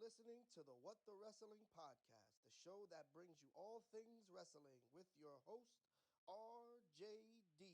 listening to the What the Wrestling podcast, the show that brings you all things wrestling with your host, RJD.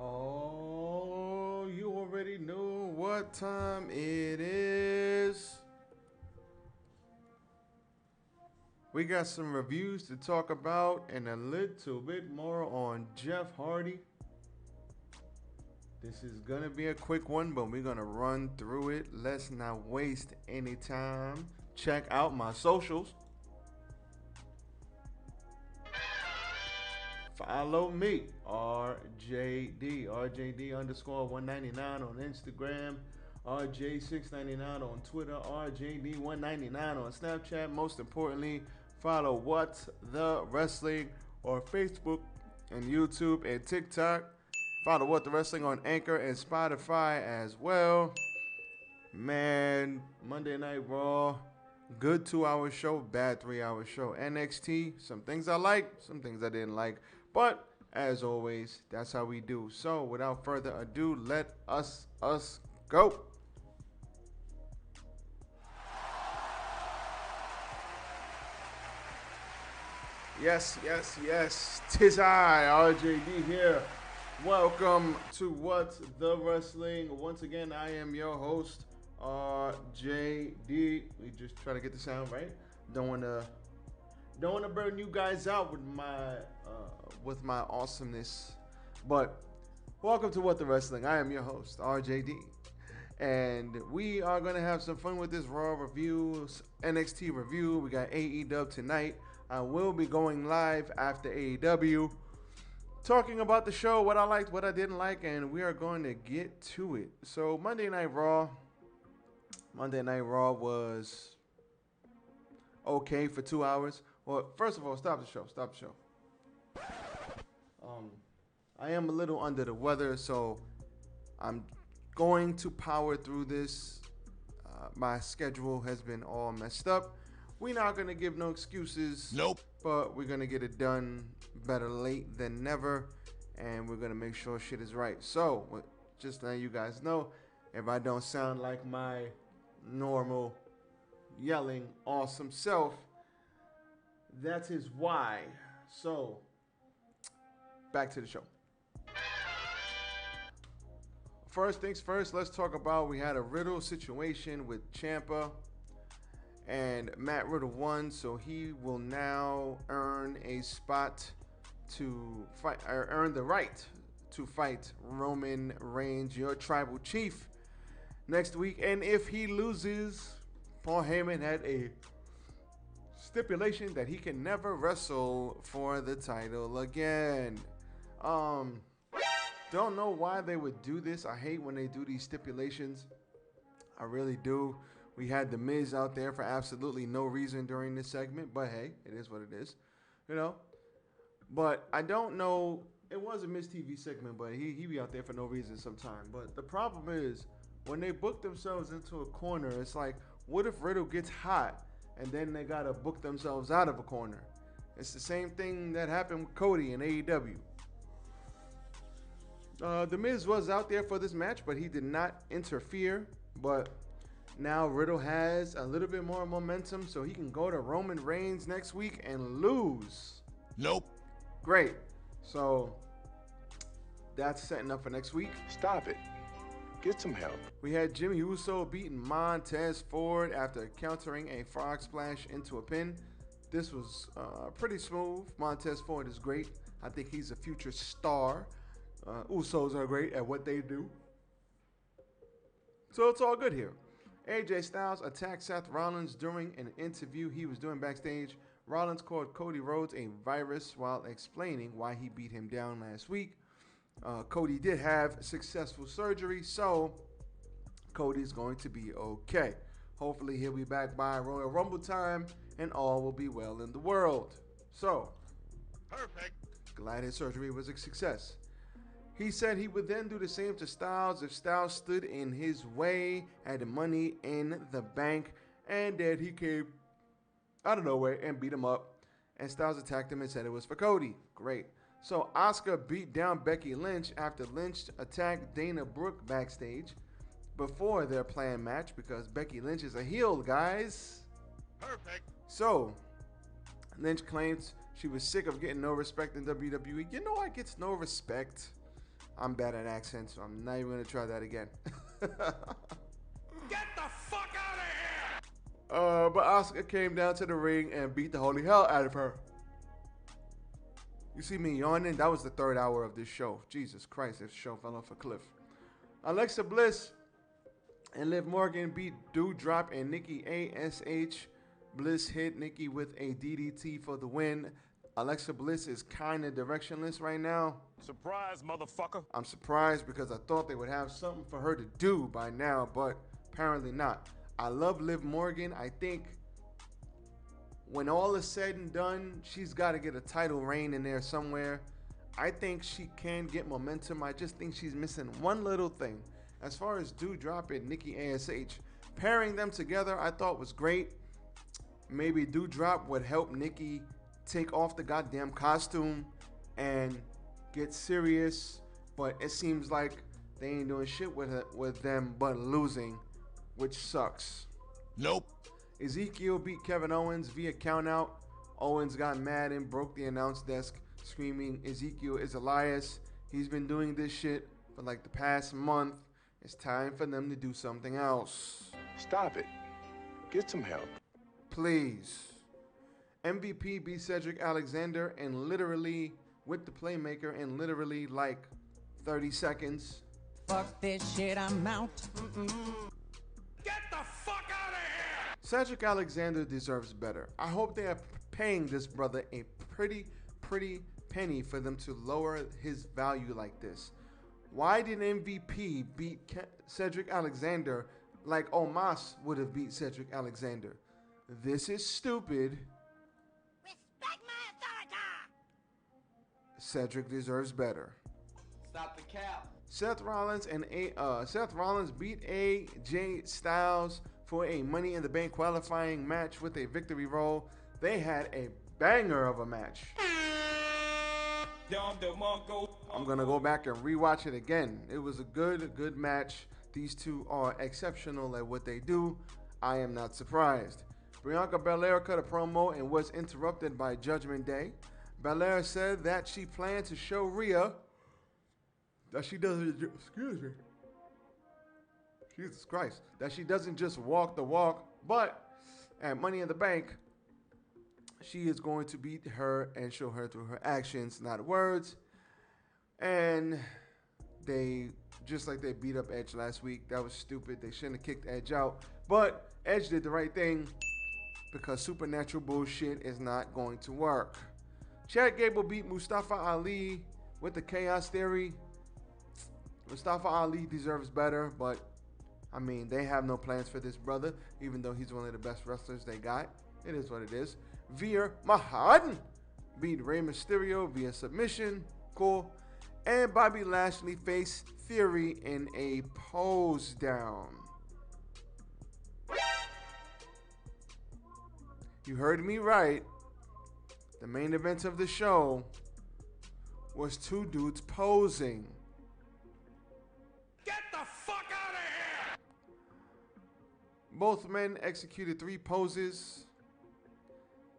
Oh, you already know what time it is. We got some reviews to talk about and a little bit more on Jeff Hardy. This is gonna be a quick one, but we're gonna run through it. Let's not waste any time. Check out my socials. Follow me, RJD underscore 199 on Instagram, RJ699 on Twitter, RJD199 on Snapchat. Most importantly, follow What's the Wrestling on Facebook and YouTube and TikTok. Follow What the Wrestling on Anchor and Spotify as well. Man, Monday Night Raw, good 2 hour show, bad 3 hour show. NXT, some things I liked, some things I didn't like. But as always, that's how we do. So without further ado, let us go. Yes. Tis I, RJD here. Welcome to What's the Wrestling. Once again, I am your host, RJD. We just try to get the sound right. Don't wanna burn you guys out with my awesomeness. But welcome to What the Wrestling. I am your host, RJD. And we are gonna have some fun with this Raw review, NXT review. We got AEW tonight. I will be going live after AEW, talking about the show, what I liked, what I didn't like, and we are going to get to it. So Monday Night Raw. Monday Night Raw was okay for 2 hours. Well, first of all, stop the show. Um, I am a little under the weather, so I'm going to power through this. My schedule has been all messed up. We're not going to give no excuses. Nope. But we're going to get it done better late than never. And we're going to make sure shit is right. So, just to let you guys know, if I don't sound like my normal yelling awesome self, that is why. So, back to the show. First things first, let's talk about we had a Riddle situation with Ciampa, and Matt Riddle won, so he will now earn a spot to fight, or earn the right to fight Roman Reigns, your tribal chief, next week. And if he loses, Paul Heyman had a stipulation that he can never wrestle for the title again. Don't know why they would do this. I hate when they do these stipulations. I really do. We had The Miz out there for absolutely no reason during this segment, but hey, it is what it is, you know. But I don't know. It was a Miz TV segment, but he be out there for no reason sometimes. But the problem is when they book themselves into a corner, it's like, what if Riddle gets hot? and then they gotta book themselves out of a corner. It's the same thing that happened with Cody in AEW. The Miz was out there for this match, but he did not interfere. But now Riddle has a little bit more momentum, so he can go to Roman Reigns next week and lose. Nope. Great. So that's setting up for next week. Stop it. Get some help. We had Jimmy Uso beating Montez Ford after countering a frog splash into a pin. This was pretty smooth. Montez Ford is great. I think he's a future star. Usos are great at what they do. So it's all good here. AJ Styles attacked Seth Rollins during an interview he was doing backstage. Rollins called Cody Rhodes a virus while explaining why he beat him down last week. Cody did have successful surgery, so Cody's going to be okay. Hopefully he'll be back by Royal Rumble time and all will be well in the world. So, Perfect. glad his surgery was a success. He said he would then do the same to Styles if Styles stood in his way at the Money in the Bank, and that he came out of nowhere and beat him up. And Styles attacked him and said it was for Cody. Great. So Asuka beat down Becky Lynch after Lynch attacked Dana Brooke backstage before their planned match because Becky Lynch is a heel, guys. Perfect. So Lynch claims she was sick of getting no respect in WWE. You know, I gets no respect. I'm bad at accents, so I'm not even going to try that again. Get the fuck out of here! But Asuka came down to the ring and beat the holy hell out of her. You see me yawning? That was the third hour of this show. Jesus Christ, this show fell off a cliff. Alexa Bliss and Liv Morgan beat Doudrop and Nikki ASH. Bliss hit Nikki with a DDT for the win. Alexa Bliss is kind of directionless right now. Surprise, motherfucker. I'm surprised because I thought they would have something for her to do by now, but apparently not. I love Liv Morgan. I think when all is said and done, she's got to get a title reign in there somewhere. I think she can get momentum. I just think she's missing one little thing. As far as Doudrop and Nikki ASH, pairing them together I thought was great. Maybe Doudrop would help Nikki take off the goddamn costume and get serious, but it seems like they ain't doing shit with them but losing, which sucks. Nope. Ezekiel beat Kevin Owens via countout. Owens got mad and broke the announce desk, screaming Ezekiel is Elias. He's been doing this shit for like the past month. It's time for them to do something else. Stop it. Get some help. Please. MVP beat Cedric Alexander and literally with the playmaker in literally like 30 seconds. Fuck this shit, I'm out. Get the fuck out of here! Cedric Alexander deserves better. I hope they are paying this brother a pretty penny for them to lower his value like this. Why did MVP beat Cedric Alexander like Omos would have beat Cedric Alexander? This is stupid. Respect my authority! Cedric deserves better. Stop the cap. Seth Rollins beat AJ Styles for a Money in the Bank qualifying match with a victory roll. They had a banger of a match. I'm gonna go back and rewatch it again. It was a good match. These two are exceptional at what they do. I am not surprised. Bianca Belair cut a promo and was interrupted by Judgment Day. Belair said that she planned to show Rhea that she doesn't, Jesus Christ, that she doesn't just walk the walk, but at Money in the Bank, she is going to beat her and show her through her actions, not words. And they, just like they beat up Edge last week, that was stupid. They shouldn't have kicked Edge out, but Edge did the right thing because supernatural bullshit is not going to work. Chad Gable beat Mustafa Ali with the Chaos Theory. Mustafa Ali deserves better, but I mean, they have no plans for this brother, even though he's one of the best wrestlers they got. It is what it is. Veer Mahan beat Rey Mysterio via submission. Cool. And Bobby Lashley faced Theory in a pose down. You heard me right. The main event of the show was two dudes posing. Get the fuck out of here! Both men executed 3 poses.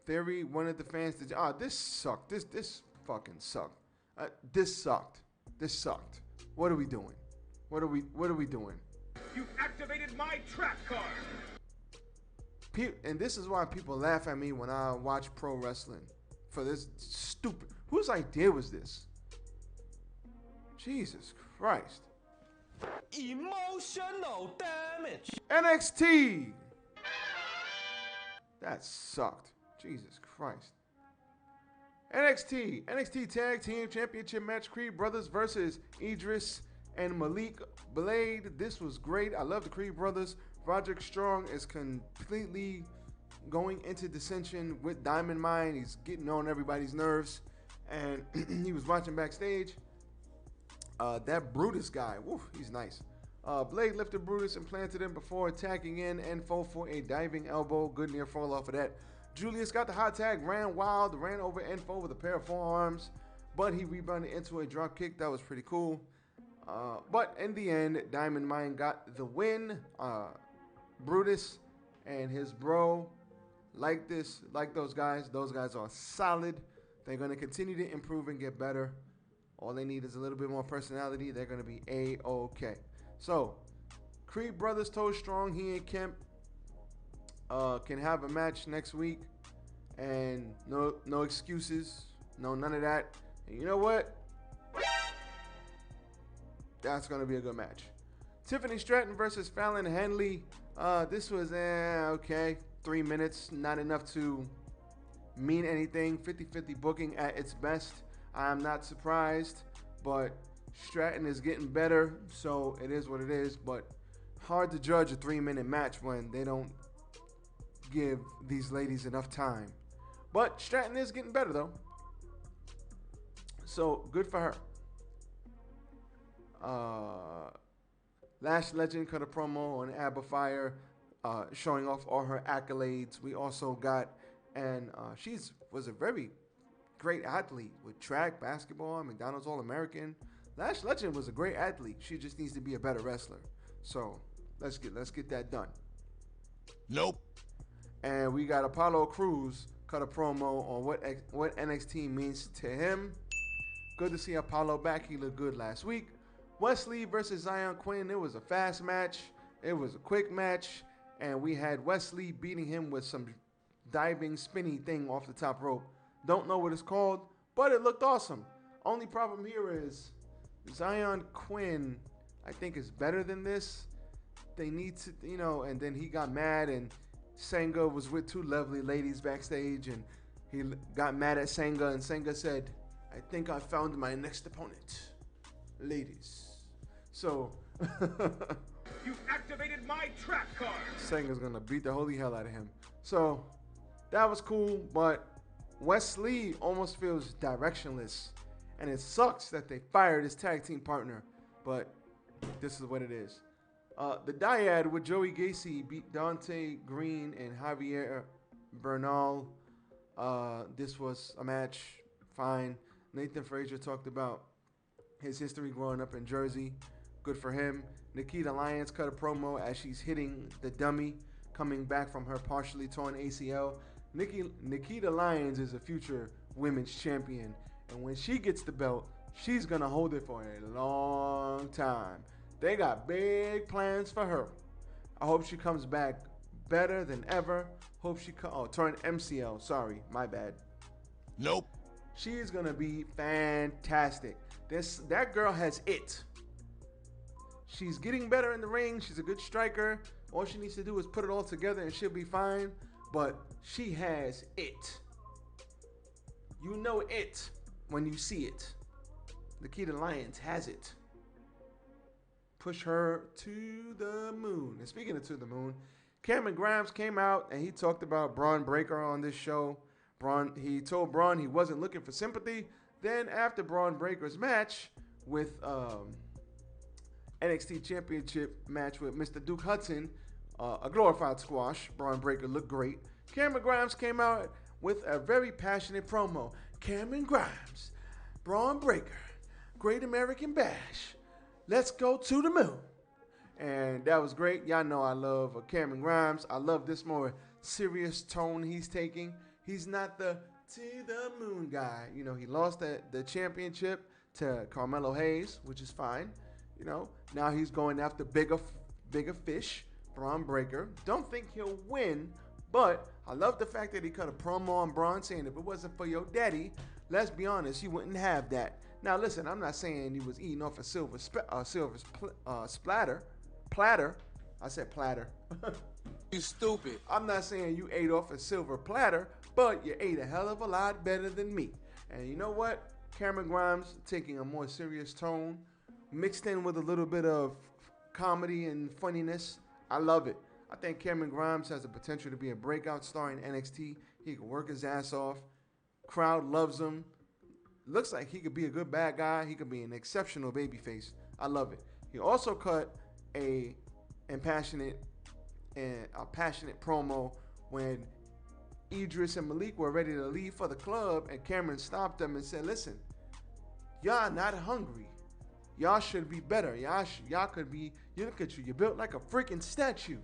Theory wanted the fans to, this sucked. This fucking sucked. This sucked. This sucked. What are we doing? What are we doing? You've activated my trap card. And this is why people laugh at me when I watch pro wrestling. For this stupid. Whose idea was this? Jesus Christ. Emotional damage. NXT. That sucked. Jesus Christ. NXT Tag Team Championship match. Creed Brothers versus Idris and Malik Blade. This was great. I love the Creed Brothers. Roderick Strong is completely going into dissension with Diamond Mine. He's getting on everybody's nerves. And he was watching backstage. That Brutus guy, he's nice. Blade lifted Brutus and planted him before attacking in Enfo for a diving elbow. Good near fall off of that. Julius got the hot tag, ran wild, ran over Enfo with a pair of forearms, but he rebounded into a drop kick. That was pretty cool. But in the end, Diamond Mine got the win. Brutus and his bro like those guys. Those guys are solid. They're going to continue to improve and get better. All they need is a little bit more personality. They're going to be A-OK. So, Creed Brothers Toe Strong, he and Kemp can have a match next week. And no excuses. No, none of that. And you know what? That's going to be a good match. Tiffany Stratton versus Fallon Henley. This was, okay. 3 minutes. Not enough to mean anything. 50-50 booking at its best. I'm not surprised. But Stratton is getting better. So it is what it is. But hard to judge a 3-minute match when they don't give these ladies enough time. But Stratton is getting better, though. So good for her. Lash Legend cut a promo on Abba Fire, showing off all her accolades. We also got, and she was a very great athlete with track, basketball, McDonald's All-American. Lash Legend was a great athlete. She just needs to be a better wrestler. So let's get that done. Nope. And we got Apollo Crews cut a promo on what NXT means to him. Good to see Apollo back. He looked good last week. Wesley versus Zion Quinn. It was a fast match. It was a quick match. And we had Wesley beating him with some diving, spinny thing off the top rope. Don't know what it's called, but it looked awesome. Only problem here is Zion Quinn, I think, is better than this. They need to, and then he got mad, and Senga was with 2 lovely ladies backstage, and he got mad at Senga, and Senga said, I think I found my next opponent. Ladies. So You've activated my trap card. Senga's gonna beat the holy hell out of him. So that was cool, but Wesley almost feels directionless, and it sucks that they fired his tag team partner, but this is what it is. The Dyad with Joey Gacy beat Dante Green and Javier Bernal. This was a match, fine. Nathan Frazier talked about his history growing up in Jersey. Good for him. Nikita Lyons cut a promo as she's hitting the dummy, coming back from her partially torn ACL. Nikita Lyons is a future women's champion, and when she gets the belt, she's going to hold it for a long time. They got big plans for her. I hope she comes back better than ever. Hope she torn MCL. Sorry, my bad. Nope. She is going to be fantastic. That girl has it. She's getting better in the ring. She's a good striker. All she needs to do is put it all together and she'll be fine. But she has it. You know it when you see it. Nikita Lyons has it. Push her to the moon. And speaking of to the moon, Cameron Grimes came out and he talked about Braun Breaker on this show. He told Braun he wasn't looking for sympathy. Then after Braun Breaker's match with NXT Championship match with Mr. Duke Hudson, a glorified squash. Braun Breaker looked great. Cameron Grimes came out with a very passionate promo. Cameron Grimes, Braun Breaker, Great American Bash. Let's go to the moon. And that was great. Y'all know I love Cameron Grimes. I love this more serious tone he's taking. He's not the to the moon guy. You know, he lost the championship to Carmelo Hayes, which is fine. You know, now he's going after bigger fish, Braun Breaker. Don't think he'll win, but I love the fact that he cut a promo on Braun saying if it wasn't for your daddy, let's be honest, you wouldn't have that. Now listen, I'm not saying he was eating off a silver platter. I said platter. You stupid. I'm not saying you ate off a silver platter, but you ate a hell of a lot better than me. And you know what? Cameron Grimes taking a more serious tone, mixed in with a little bit of comedy and funniness. I love it. I think Cameron Grimes has the potential to be a breakout star in NXT. He can work his ass off. Crowd loves him. Looks like he could be a good bad guy. He could be an exceptional babyface. I love it. He also cut a passionate promo when Idris and Malik were ready to leave for the club, and Cameron stopped them and said, listen, y'all not hungry. Y'all should be better. Y'all could be, you look at you, you're built like a freaking statue.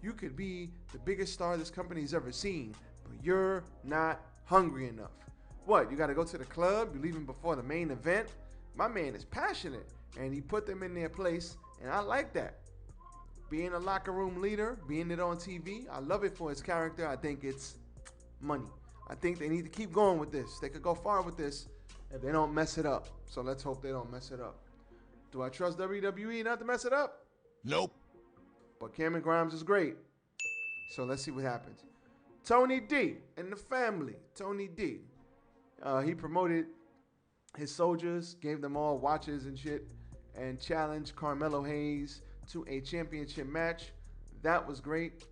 You could be the biggest star this company's ever seen, but you're not hungry enough. What, you got to go to the club? You're leaving before the main event? My man is passionate, and he put them in their place, and I like that. Being a locker room leader, being it on TV, I love it for his character. I think it's money. I think they need to keep going with this. They could go far with this if they don't mess it up. So let's hope they don't mess it up. Do I trust WWE not to mess it up? Nope. But Cameron Grimes is great. So let's see what happens. Tony D and the family. Tony D. He promoted his soldiers, gave them all watches and shit, and challenged Carmelo Hayes to a championship match. That was great.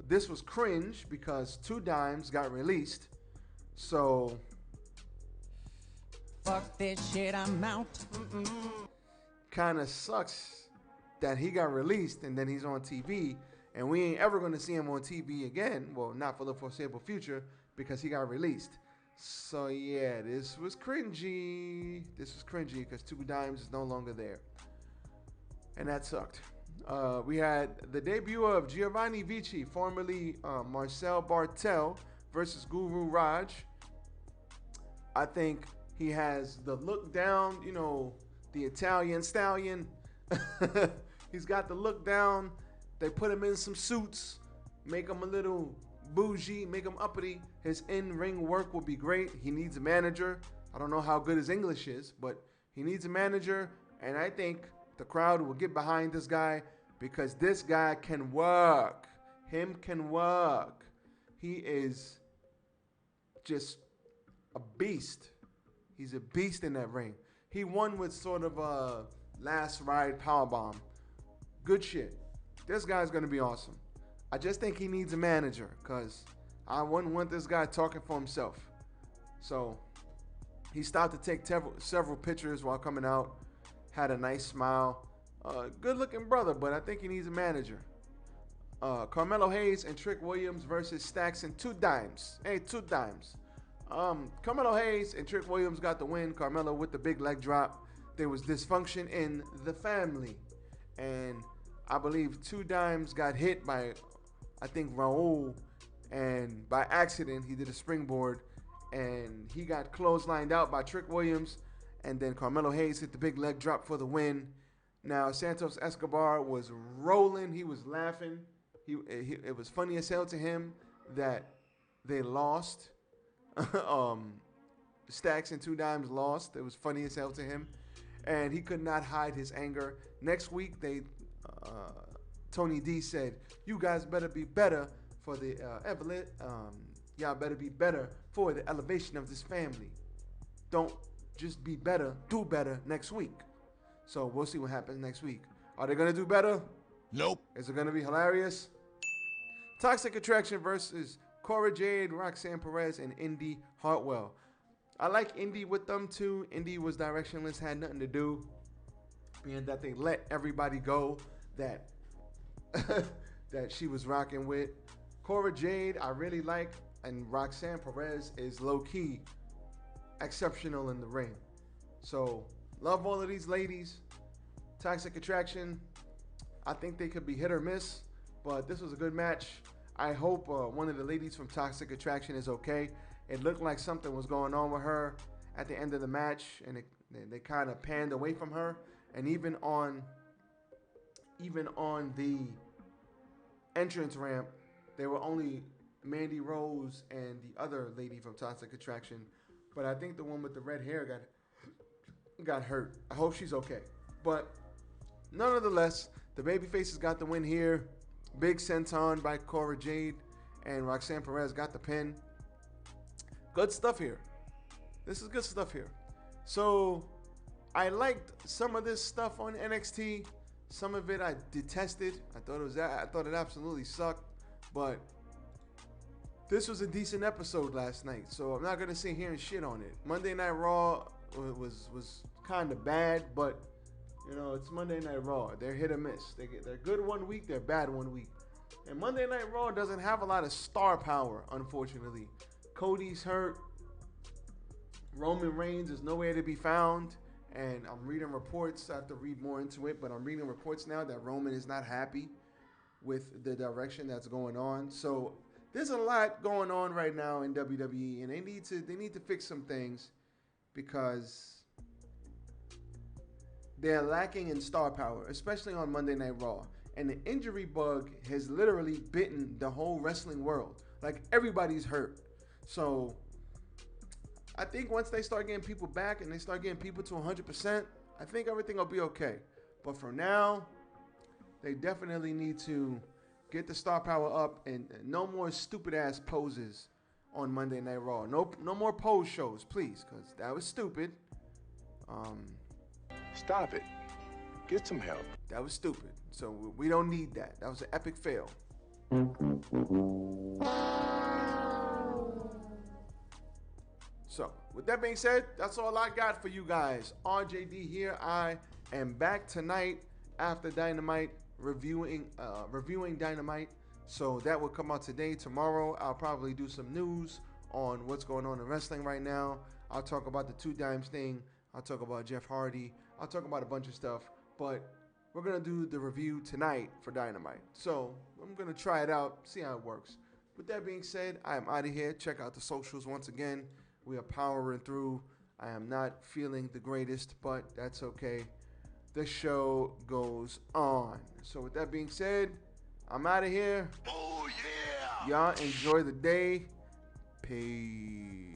This was cringe because 2 Dimes got released. So Fuck this shit, I'm out. kind of sucks that he got released and then he's on TV and we ain't ever going to see him on TV again. Well, not for the foreseeable future because he got released. So yeah, this was cringy. This was cringy because 2 Dimes is no longer there. And that sucked. We had the debut of Giovanni Vici, formerly Marcel Bartel, versus Guru Raj. I think he has the look down, you know, the Italian stallion. He's got the look down. They put him in some suits, make him a little bougie, make him uppity. His in-ring work will be great. He needs a manager. I don't know how good his English is, but he needs a manager. And I think the crowd will get behind this guy because this guy can work. Him can work. He is just a beast. He's a beast in that ring. He won with sort of a last ride powerbomb. Good shit. This guy's going to be awesome. I just think he needs a manager because I wouldn't want this guy talking for himself. So he stopped to take several pictures while coming out. Had a nice smile. Good looking brother, but I think he needs a manager. Carmelo Hayes and Trick Williams versus Stacks and 2 Dimes. Hey, 2 Dimes. Carmelo Hayes and Trick Williams got the win. Carmelo with the big leg drop. There was dysfunction in the family. And I believe 2 Dimes got hit by, I think, Raul. And by accident, he did a springboard. And he got clotheslined out by Trick Williams. And then Carmelo Hayes hit the big leg drop for the win. Now, Santos Escobar was rolling. He was laughing. It was funny as hell to him that they lost. Stacks and 2 Dimes lost. It was funny as hell to him. And he could not hide his anger. Next week, Tony D said, you guys better be better for the y'all better be better for the elevation of this family. Don't just be better, do better next week. So we'll see what happens next week. Are they going to do better? Nope. Is it going to be hilarious? Toxic Attraction versus Cora Jade, Roxanne Perez, and Indy Hartwell. I like Indy with them too. Indy was directionless, had nothing to do. Being that they let everybody go that that she was rocking with. Cora Jade, I really like, and Roxanne Perez is low key exceptional in the ring. So, love all of these ladies. Toxic Attraction, I think they could be hit or miss, but this was a good match. I hope one of the ladies from Toxic Attraction is okay. It looked like something was going on with her at the end of the match, and they kind of panned away from her. And even on the entrance ramp, there were only Mandy Rose and the other lady from Toxic Attraction. But I think the one with the red hair got hurt. I hope she's okay. But nonetheless, the babyfaces got the win here. Big senton by Cora Jade, and Roxanne Perez got the pin. Good stuff here. This is good stuff here. So I liked some of this stuff on NXT. Some of it I detested. I thought it absolutely sucked. But this was a decent episode last night, so I'm not gonna sit here and shit on it. Monday Night Raw was kind of bad, but you know, it's Monday Night Raw. They're hit or miss. They're good one week, they're bad one week. And Monday Night Raw doesn't have a lot of star power, unfortunately. Cody's hurt. Roman Reigns is nowhere to be found. And I'm reading reports. I have to read more into it, but I'm reading reports now that Roman is not happy with the direction that's going on. So there's a lot going on right now in WWE, and they need to fix some things because they're lacking in star power, especially on Monday Night Raw. And the injury bug has literally bitten the whole wrestling world. Like, everybody's hurt. So I think once they start getting people back and they start getting people to 100%, I think everything will be okay. But for now, they definitely need to get the star power up, and no more stupid ass poses on Monday Night Raw. No more pose shows, please, because that was stupid. Stop it. Get some help. That was stupid. So we don't need that. That was an epic fail. So with that being said, that's all I got for you guys. RJD here. I am back tonight after Dynamite, reviewing Dynamite. So that will come out today. Tomorrow I'll probably do some news on what's going on in wrestling right now. I'll talk about the 2 Dimes thing. I'll talk about Jeff Hardy. I'll talk about a bunch of stuff. But we're going to do the review tonight for Dynamite. So I'm going to try it out, see how it works. With that being said, I am out of here. Check out the socials once again. We are powering through. I am not feeling the greatest, but that's okay. The show goes on. So with that being said, I'm out of here. Oh, yeah! Y'all enjoy the day. Peace.